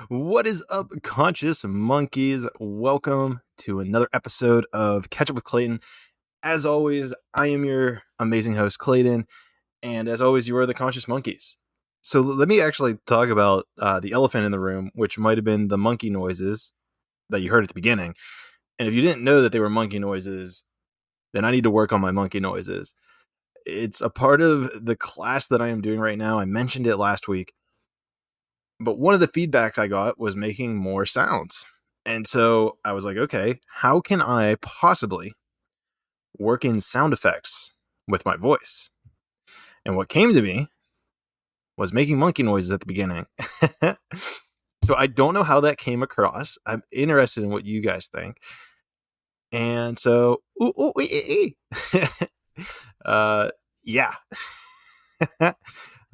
What is up, conscious monkeys? Welcome to another episode of Catch Up with Clayton. As always, I am your amazing host, Clayton, and as always, you are the conscious monkeys. So let me actually talk about the elephant in the room, which might have been the monkey noises that you heard at the beginning. And if you didn't know that they were monkey noises, then I need to work on my monkey noises. It's a part of the class that I am doing right now. I mentioned it last week. But one of the feedbacks I got was making more sounds. And so I was like, okay, how can I possibly work in sound effects with my voice? And what came to me was making monkey noises at the beginning. So I don't know how that came across. I'm interested in what you guys think. And so, yeah.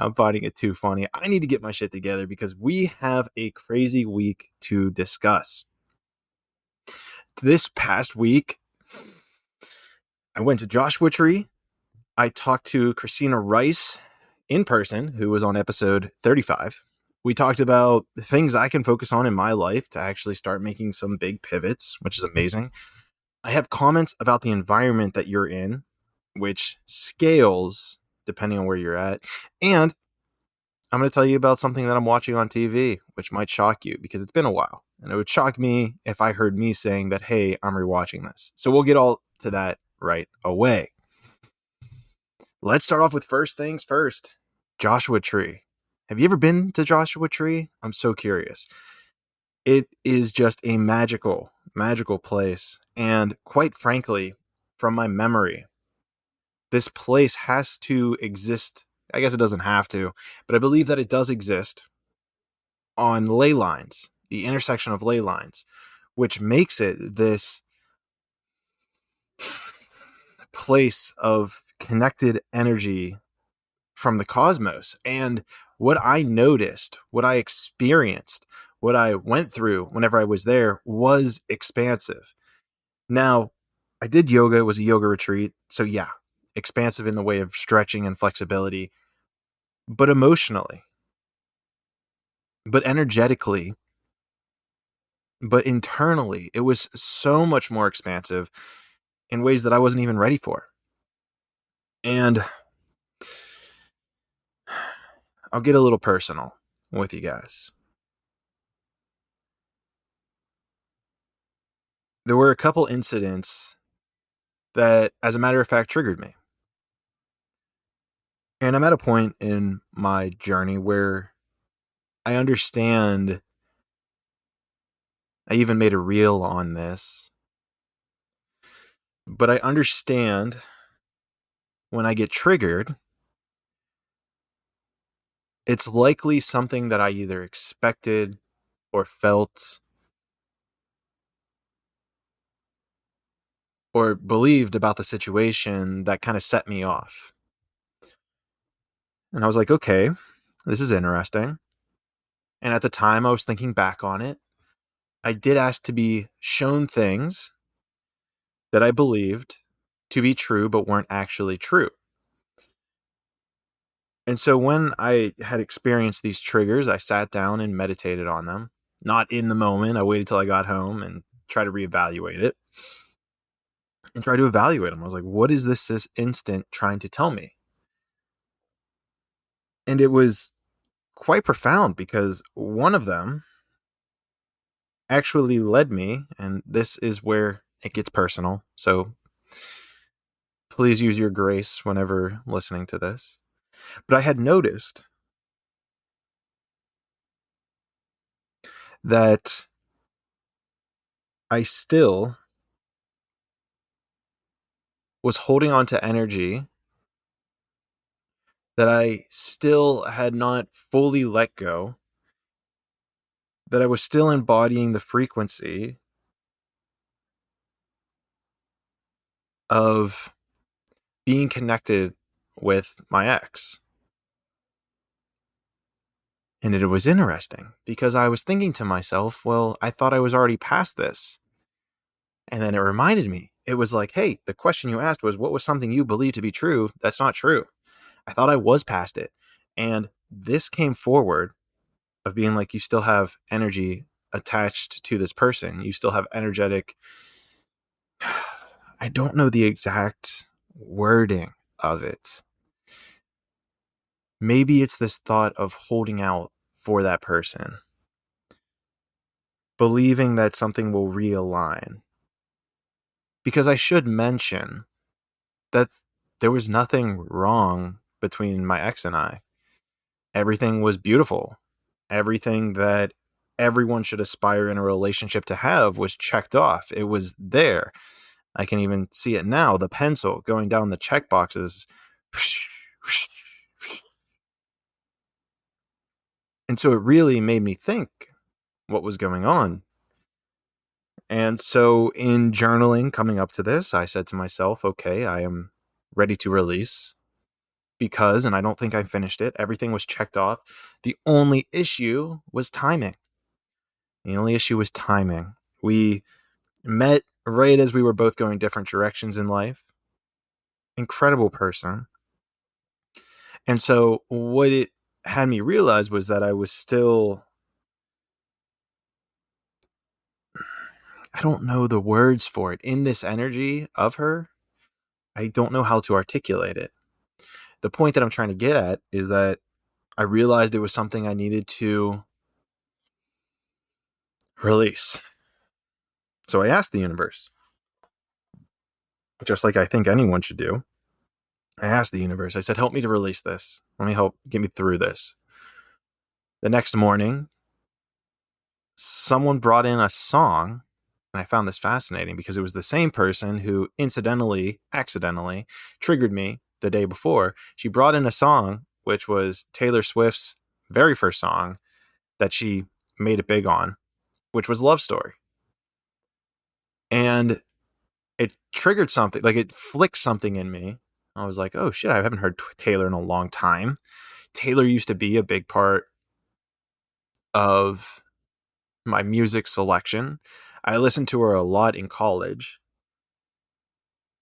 I'm finding it too funny. I need to get my shit together because we have a crazy week to discuss. This past week, I went to Joshua Tree. I talked to Christina Rice in person, who was on episode 35. We talked about things I can focus on in my life to actually start making some big pivots, which is amazing. I have comments about the environment that you're in, which scales depending on where you're at. And I'm going to tell you about something that I'm watching on TV, which might shock you because it's been a while. And it would shock me if I heard me saying that, hey, I'm rewatching this. So we'll get all to that right away. Let's start off with first things first. Joshua Tree. Have you ever been to Joshua Tree? I'm so curious. It is just a magical, magical place. And quite frankly, from my memory, this place has to exist. I guess it doesn't have to, but I believe that it does exist on ley lines, the intersection of ley lines, which makes it this place of connected energy from the cosmos. And what I noticed, what I experienced, what I went through whenever I was there was expansive. Now, I did yoga. It was a yoga retreat. So yeah, expansive in the way of stretching and flexibility, but emotionally, but energetically, but internally, it was so much more expansive in ways that I wasn't even ready for. And I'll get a little personal with you guys. There were a couple incidents that, as a matter of fact, triggered me. And I'm at a point in my journey where I understand. I even made a reel on this. But I understand when I get triggered, it's likely something that I either expected or felt or believed about the situation that kind of set me off. And I was like, okay, this is interesting. And at the time I was thinking back on it, I did ask to be shown things that I believed to be true, but weren't actually true. And so when I had experienced these triggers, I sat down and meditated on them. Not in the moment. I waited till I got home and tried to reevaluate it and try to evaluate them. I was like, what is this instant trying to tell me? And it was quite profound because one of them actually led me, and this is where it gets personal. So please use your grace whenever listening to this. But I had noticed that I still was holding on to energy that I still had not fully let go, that I was still embodying the frequency of being connected with my ex. And it was interesting because I was thinking to myself, well, I thought I was already past this. And then it reminded me, it was like, hey, the question you asked was, what was something you believed to be true that's not true? I thought I was past it. And this came forward of being like, you still have energy attached to this person. You still have energetic. I don't know the exact wording of it. Maybe it's this thought of holding out for that person, believing that something will realign. Because I should mention that there was nothing wrong between my ex and I. Everything was beautiful. Everything that everyone should aspire in a relationship to have was checked off. It was there. I can even see it now, the pencil going down the check boxes. And so it really made me think what was going on. And so in journaling coming up to this, I said to myself, okay, I am ready to release because, and I don't think I finished it, everything was checked off. The only issue was timing. We met right as we were both going different directions in life. Incredible person. And so what it had me realize was that I was still, I don't know the words for it, in this energy of her. I don't know how to articulate it. The point that I'm trying to get at is that I realized it was something I needed to release. So I asked the universe, just like I think anyone should do. I asked the universe, I said, help me to release this. Let me help get me through this. The next morning, someone brought in a song, and I found this fascinating because it was the same person who accidentally triggered me the day before. She brought in a song, which was Taylor Swift's very first song that she made it big on, which was Love Story. And it triggered something, like it flicked something in me. I was like, oh shit, I haven't heard Taylor in a long time. Taylor used to be a big part of my music selection. I listened to her a lot in college.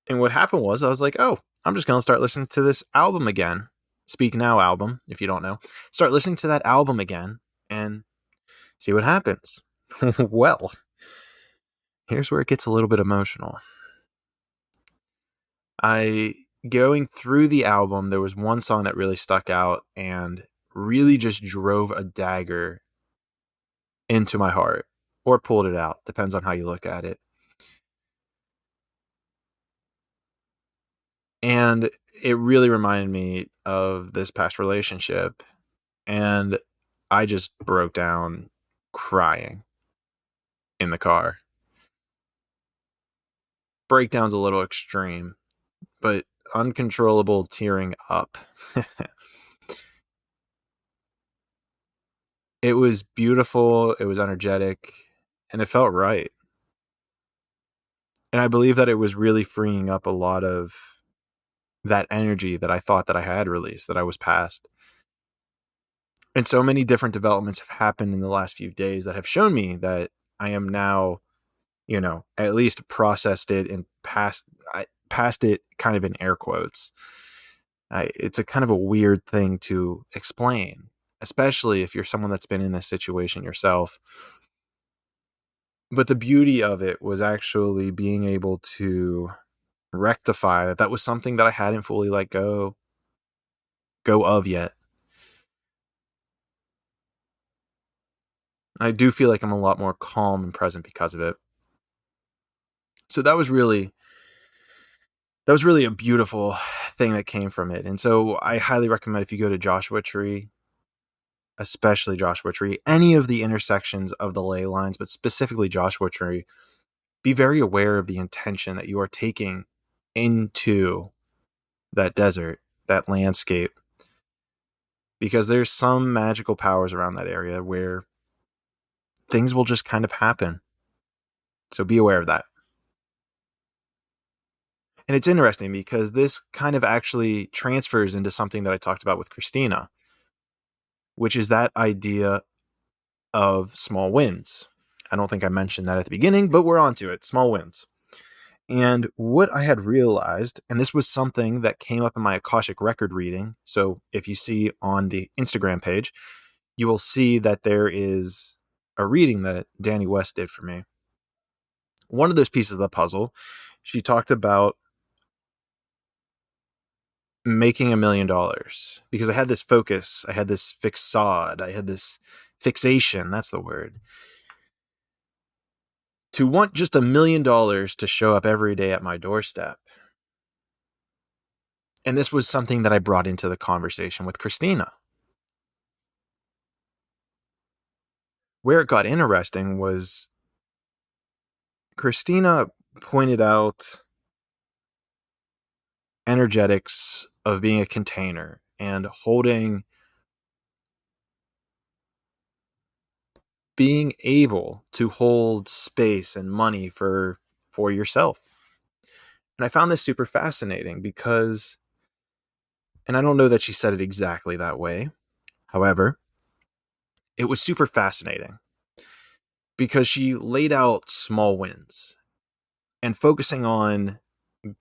And what happened was I was like, oh, I'm just going to start listening to this album again. Speak Now album, if you don't know. Start listening to that album again and see what happens. Well, here's where it gets a little bit emotional. Going through the album, there was one song that really stuck out and really just drove a dagger into my heart, or pulled it out. Depends on how you look at it. And it really reminded me of this past relationship. And I just broke down crying in the car. Breakdown's a little extreme, but uncontrollable tearing up. It was beautiful, it was energetic, and it felt right. And I believe that it was really freeing up a lot of that energy that I thought that I had released, that I was past. And so many different developments have happened in the last few days that have shown me that I am now, at least processed it and passed it kind of in air quotes. It's a kind of a weird thing to explain, especially if you're someone that's been in this situation yourself. But the beauty of it was actually being able to rectify that. That was something that I hadn't fully let go of yet. I do feel like I'm a lot more calm and present because of it. So that was really a beautiful thing that came from it. And so I highly recommend, if you go to Joshua Tree, especially Joshua Tree, any of the intersections of the ley lines, but specifically Joshua Tree, be very aware of the intention that you are taking into that desert, that landscape, because there's some magical powers around that area where things will just kind of happen. So be aware of that. And it's interesting because this kind of actually transfers into something that I talked about with Christina, which is that idea of small wins. I don't think I mentioned that at the beginning, but we're on to it. Small wins. And what I had realized, and this was something that came up in my Akashic record reading. So if you see on the Instagram page, you will see that there is a reading that Danny West did for me. One of those pieces of the puzzle, she talked about making $1 million because I had this focus, I had this fixade, I had this fixation, that's the word, to want just $1 million to show up every day at my doorstep. And this was something that I brought into the conversation with Christina. Where it got interesting was Christina pointed out energetics of being a container and holding, being able to hold space and money for yourself. And I found this super fascinating because, and I don't know that she said it exactly that way. However, it was super fascinating because she laid out small wins and focusing on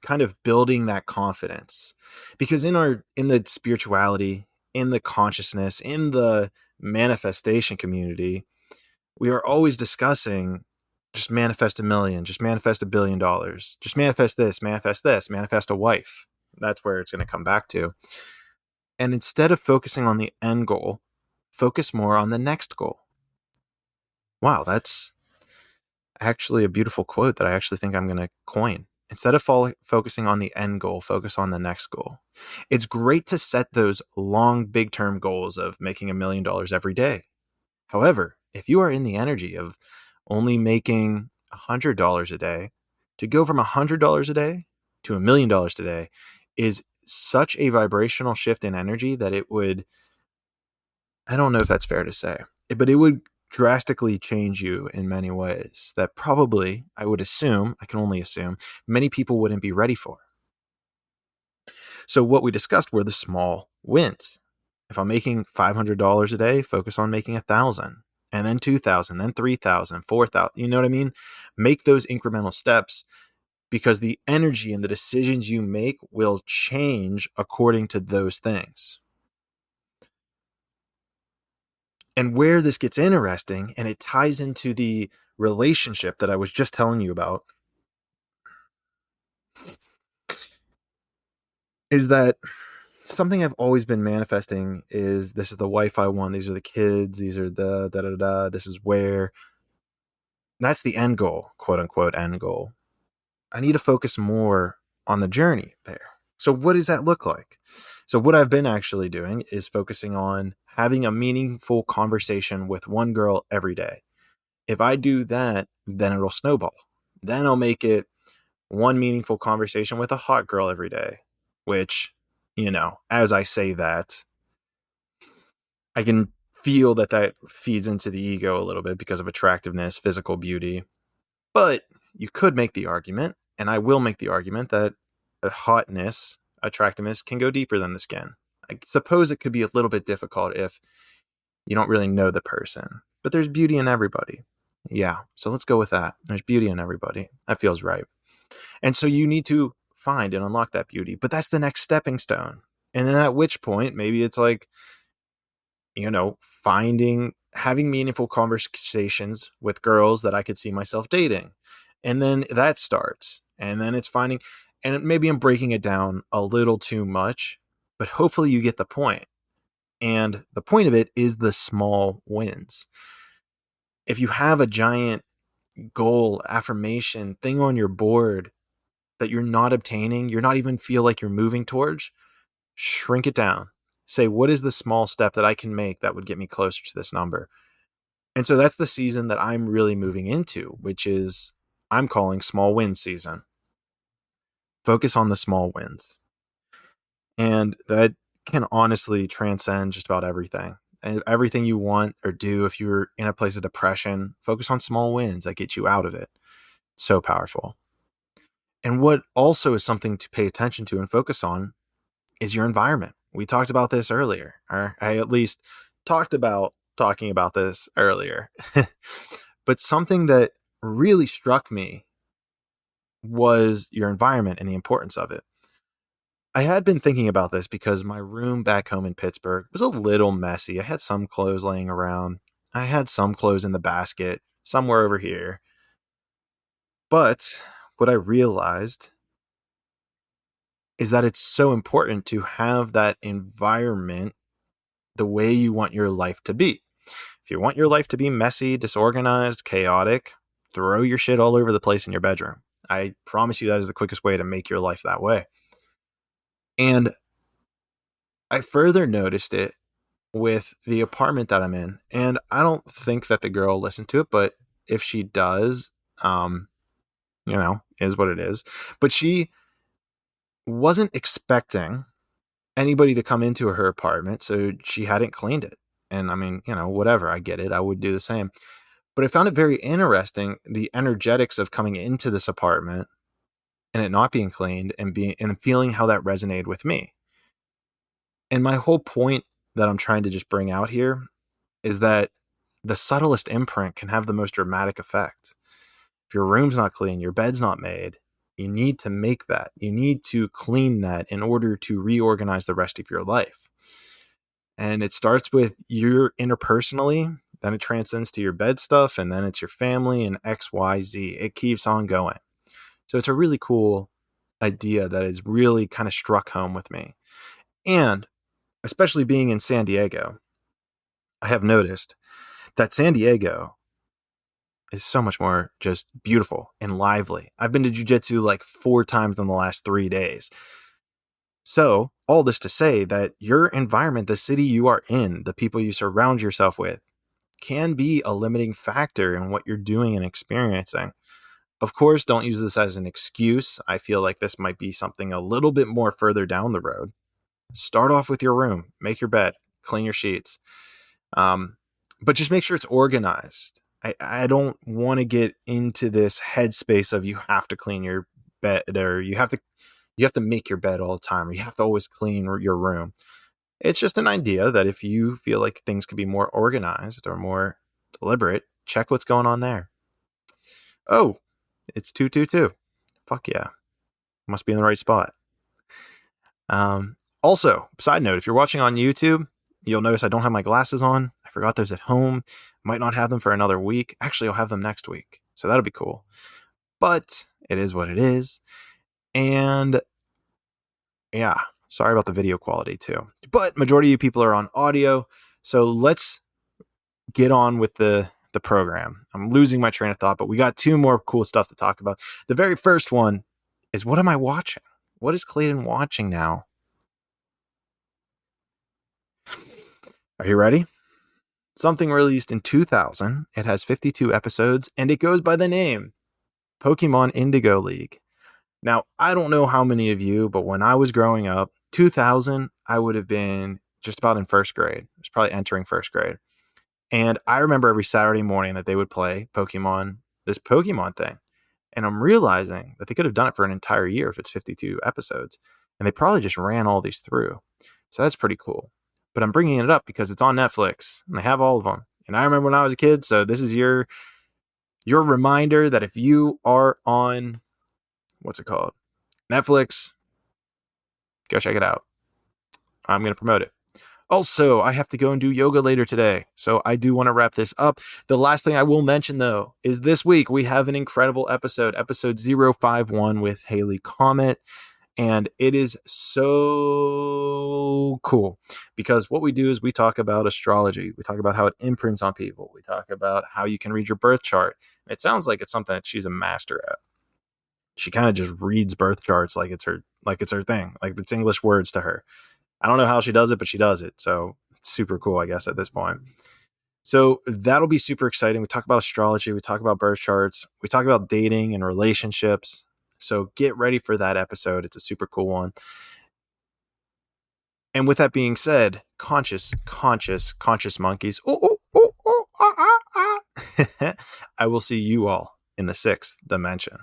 kind of building that confidence. Because in the spirituality, in the consciousness, in the manifestation community, we are always discussing just manifest 1 million, just manifest $1 billion, just manifest this, manifest a wife. That's where it's going to come back to. And instead of focusing on the end goal, focus more on the next goal. Wow, that's actually a beautiful quote that I actually think I'm going to coin. Instead of focusing on the end goal, focus on the next goal. It's great to set those long, big term goals of making $1 million every day. However, if you are in the energy of only making $100 a day, to go from $100 a day to $1 million today is such a vibrational shift in energy that it would, I don't know if that's fair to say, but it would drastically change you in many ways that probably, I would assume, I can only assume, many people wouldn't be ready for. So what we discussed were the small wins. If I'm making $500 a day, focus on making 1,000, and then 2,000, then 3,000, 4,000. You know what I mean? Make those incremental steps because the energy and the decisions you make will change according to those things. And where this gets interesting, and it ties into the relationship that I was just telling you about, is that something I've always been manifesting is this is the wife I want, these are the kids, these are the da-da-da, this is where. That's the end goal, quote unquote end goal. I need to focus more on the journey there. So what does that look like? So what I've been actually doing is focusing on having a meaningful conversation with one girl every day. If I do that, then it'll snowball. Then I'll make it one meaningful conversation with a hot girl every day, which, as I say that, I can feel that feeds into the ego a little bit because of attractiveness, physical beauty. But you could make the argument, and I will make the argument, that hotness, attractiveness can go deeper than the skin. I suppose it could be a little bit difficult if you don't really know the person, but there's beauty in everybody. Yeah, so let's go with that. There's beauty in everybody. That feels right. And so you need to find and unlock that beauty, but that's the next stepping stone. And then at which point, maybe it's like, having meaningful conversations with girls that I could see myself dating. And then that starts. And then it's finding, and maybe I'm breaking it down a little too much, but hopefully you get the point. And the point of it is the small wins. If you have a giant goal, affirmation, thing on your board that you're not obtaining, you're not even feel like you're moving towards, shrink it down. Say, what is the small step that I can make that would get me closer to this number? And so that's the season that I'm really moving into, which is I'm calling small wins season. Focus on the small wins. And that can honestly transcend just about everything. And everything you want or do, if you're in a place of depression, focus on small wins that get you out of it. So powerful. And what also is something to pay attention to and focus on is your environment. We talked about this earlier, or I at least talked about talking about this earlier. But something that really struck me was your environment and the importance of it. I had been thinking about this because my room back home in Pittsburgh was a little messy. I had some clothes laying around. I had some clothes in the basket, somewhere over here. But what I realized is that it's so important to have that environment the way you want your life to be. If you want your life to be messy, disorganized, chaotic, throw your shit all over the place in your bedroom. I promise you that is the quickest way to make your life that way. And I further noticed it with the apartment that I'm in. And I don't think that the girl listened to it, but if she does, is what it is. But she wasn't expecting anybody to come into her apartment, so she hadn't cleaned it. And I mean, whatever, I get it. I would do the same. But I found it very interesting, the energetics of coming into this apartment and it not being cleaned and feeling how that resonated with me. And my whole point that I'm trying to just bring out here is that the subtlest imprint can have the most dramatic effect. If your room's not clean, your bed's not made, you need to make that. You need to clean that in order to reorganize the rest of your life. And it starts with your interpersonally, then it transcends to your bed stuff, and then it's your family and X, Y, Z. It keeps on going. So it's a really cool idea that has really kind of struck home with me. And especially being in San Diego, I have noticed that San Diego is so much more just beautiful and lively. I've been to jiu-jitsu like 4 times in the last 3 days. So all this to say that your environment, the city you are in, the people you surround yourself with, can be a limiting factor in what you're doing and experiencing. Of course, don't use this as an excuse. I feel like this might be something a little bit more further down the road. Start off with your room, make your bed, clean your sheets. But just make sure it's organized. I don't want to get into this headspace of you have to clean your bed, or you have to make your bed all the time, or you have to always clean your room. It's just an idea that if you feel like things could be more organized or more deliberate, check what's going on there. Oh, it's 222. Fuck yeah. Must be in the right spot. Also, side note, if you're watching on YouTube, you'll notice I don't have my glasses on. I forgot those at home. Might not have them for another week. Actually, I'll have them next week. So that'll be cool. But it is what it is. And yeah, sorry about the video quality too. But majority of you people are on audio. So let's get on with the program. I'm losing my train of thought, but we got 2 more cool stuff to talk about. The very first one is, what am I watching? What is Clayton watching now? Are you ready? Something released in 2000. It has 52 episodes, and it goes by the name Pokemon Indigo League. Now, I don't know how many of you, but when I was growing up, 2000, I would have been just about in first grade. I was probably entering first grade. And I remember every Saturday morning that they would play this Pokemon thing. And I'm realizing that they could have done it for an entire year if it's 52 episodes. And they probably just ran all these through. So that's pretty cool. But I'm bringing it up because it's on Netflix and they have all of them. And I remember when I was a kid, so this is your reminder that if you are on, what's it called? Netflix, go check it out. I'm going to promote it. Also, I have to go and do yoga later today, so I do want to wrap this up. The last thing I will mention, though, is this week we have an incredible episode 051 with Haley Comet, and it is so cool because what we do is we talk about astrology. We talk about how it imprints on people. We talk about how you can read your birth chart. It sounds like it's something that she's a master at. She kind of just reads birth charts like it's her thing, like it's English words to her. I don't know how she does it, but she does it. So it's super cool, I guess, at this point. So that'll be super exciting. We talk about astrology. We talk about birth charts. We talk about dating and relationships. So get ready for that episode. It's a super cool one. And with that being said, conscious monkeys. I will see you all in the 6th dimension.